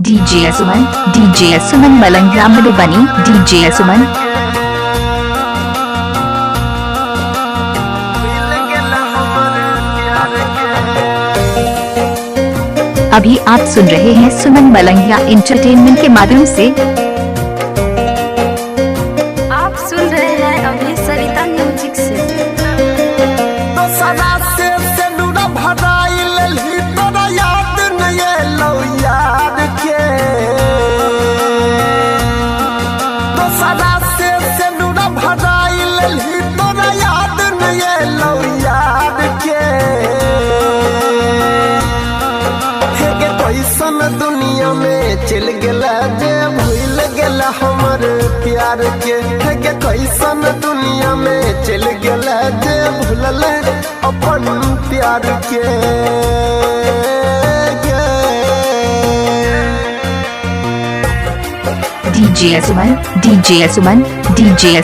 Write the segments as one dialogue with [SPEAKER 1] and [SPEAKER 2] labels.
[SPEAKER 1] DJ सुमन Malangia Madhubani DJ सुमन। अभी आप सुन रहे हैं सुमन मलंगिया एंटरटेनमेंट के माध्यम से।
[SPEAKER 2] आप सुन रहे हैं अभी सरिता म्यूजिक से।
[SPEAKER 3] तो सदा से नूरा भराइल ही तोरा याद नहीं लो यार के। तो सदा से नूरा भराइल ही तोरा याद नहीं लो यार के। कैसन दुनिया में चल गला जे भूल गला हमर प्यार के। कैसन दुनिया में चल गला जे भूलल अपन प्यार के।
[SPEAKER 1] डीजे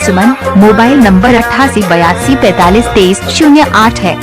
[SPEAKER 1] सुमन मोबाइल नंबर 8882433008 है।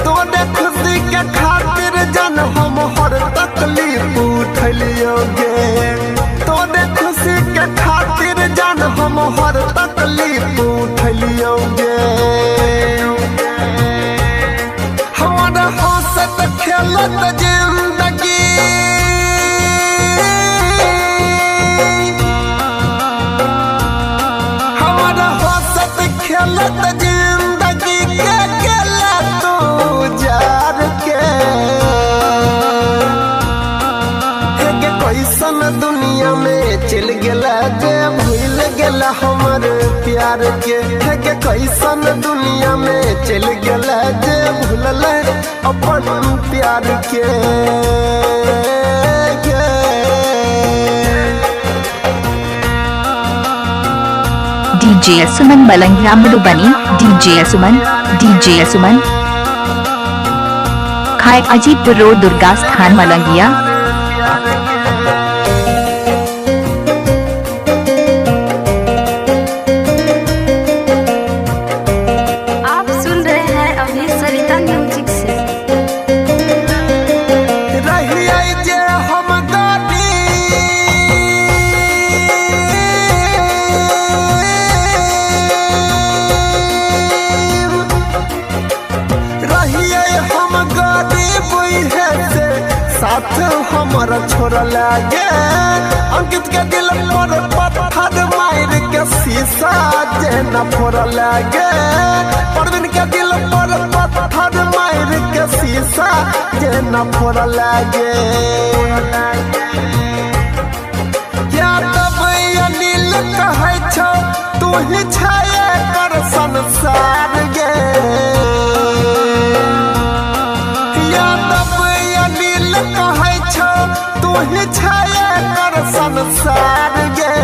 [SPEAKER 3] तोरे खुशी के खातिर जन हम हर तकलीफ उठलियोगे। तोरे खुशी के खातिर जन हम हर तकलीफ उठलियोगे। हमारा हंसत खेलत जिंदगी हमारा हंसत खेलत जिंदगी के गेला तू जार के। कैसन दुनिया में चल गला जे भूल गला हमर प्यार के। कैसन दुनिया में चल गला जे भूलल अपन प्यार के।
[SPEAKER 1] डीजे सुमन मलंगिया मधुबनी डीजे सुमन खाए अजीतपुर रोड दुर्गा स्थान मलंगिया।
[SPEAKER 2] आप सुन रहे हैं अभी सरिता म्यूजिक से।
[SPEAKER 3] साथ हमारा छोरा लागे अंकित के दिल पर पत्थर मार के शीशा जे न फोड़ा लागे। परवीन के दिल पर पत्थर मार के शीशा जे न फोड़ा लागे। क्या तब अनिल कहे छो तू ही छाए कर संसार गे। तू ही छाया कर संसार गे।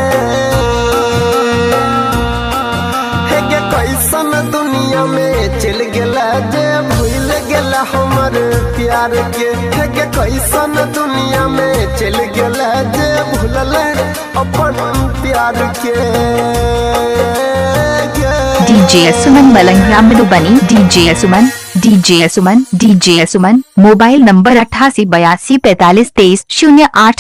[SPEAKER 3] कैसन दुनिया में चल गला जे भूल गला हमर प्यार के। कैसन दुनिया में चल गला जे भूलल अपन प्यार के।
[SPEAKER 1] डीजे सुमन मलंगिया मधुबनी डीजे सुमन मोबाइल नंबर 8882433008।